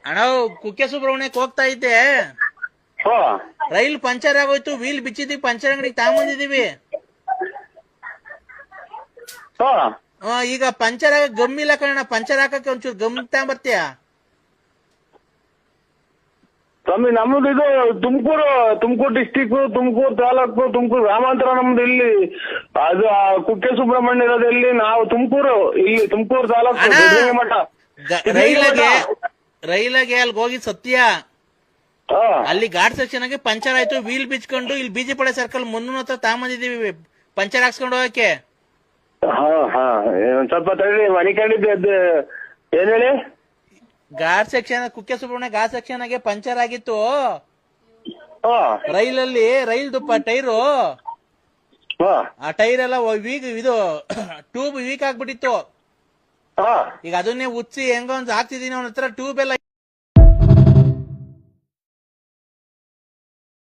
ಅಣ್ಣ ಕುಕ್ಕೆ ಸುಬ್ರಹ್ಮಣ್ಯಕ್ಕೆ ಹೋಗ್ತಾ ಇದ್ದೆ, ಹೋ ರೈಲ್ ಪಂಚರ್ ಆಗೋಯ್ತು, ವೀಲ್ ಬಿಚ್ಚಿದೀವಿ, ಪಂಚರ್ ಅಂಗಡಿಗೆ ತಗೊಂಬಂದಿದೀವಿ. ಹೋ ಈಗ ಪಂಚರ್ ಆಗ ಗಮ್ ಇಲ್ಲ ಕಣ, ಪಂಚರ್ ಹಾಕಕ್ಕೆ ಒಂಚೂರು ಗಮ್ ತಗೊಂಬರ್ತೀಯ? ಸ್ವಾಮಿ ನಮ್ದು ಇದು ತುಮಕೂರು ಡಿಸ್ಟಿಕ್, ತುಮಕೂರು ತಾಲೂಕು, ತುಮಕೂರು ಗ್ರಾಮಾಂತರ ನಮ್ದು. ಇಲ್ಲಿ ಅದು ಕುಕ್ಕೆ ಸುಬ್ರಹ್ಮಣ್ಯ ಇರೋದಲ್ಲಿ ನಾವು ತುಮಕೂರು, ಇಲ್ಲಿ ತುಮಕೂರು ತಾಲೂಕು ಅಣ್ಣ, ಸಿದ್ಧಗಂಗಾ ಮಠ. ರೈಲಾಗೆ ಅಲ್ಲಿ ಹೋಗಿ ಸತ್ಯ, ಹಾ ಅಲ್ಲಿ ಘಾಟ್ ಸೆಕ್ಷನ್ ಆಗಿ ಪಂಚರ್ ಆಯ್ತು, ವೀಲ್ ಬಿಚ್ಕೊಂಡು ಇಲ್ಲಿ ಬಿಜಿಪಡೆ ಸರ್ಕಲ್ ಮುನ್ನೂರ ಹತ್ರ ತಗೊಂಬಂದಿದೀವಿ ಪಂಚರ್ ಹಾಕ್ಸ್ಕೊಂಡು ಹೋಗಕ್ಕೆ. ಹಾ ಹಾ ಒಂದ್ ಸ್ವಲ್ಪ ತಡಿ, ಮನೆ ಕಂಡಿದ್ದೆ. ಅದು ಏನ್ ಹೇಳಿ? ಘಾಟ್ ಸೆಕ್ಷನ್, ಕುಕ್ಕೆ ಸುಬ್ರಹ್ಮಣ್ಯ ಘಾಟ್ ಸೆಕ್ಷನ್ ಆಗಿ ಪಂಚರ್ ಆಗಿತ್ತು ಹಾ ರೈಲಲ್ಲಿ, ರೈಲ್ದು ಟೈರು, ಹಾ ಆ ಟೈರ್ ಎಲ್ಲ ಇದು ಟ್ಯೂಬ್ ವೀಕ್ ಆಗ್ಬಿಟ್ಟಿತ್ತು. ಹಾ ಈಗ ಅದನ್ನೇ ಉಚ್ಚಿ ಹೆಂಗೋ ಒಂದು ಹಾಕ್ತಿದೀನಿ, ಅವನ ಹತ್ರ ಟ್ಯೂಬ್ ಎಲ್ಲ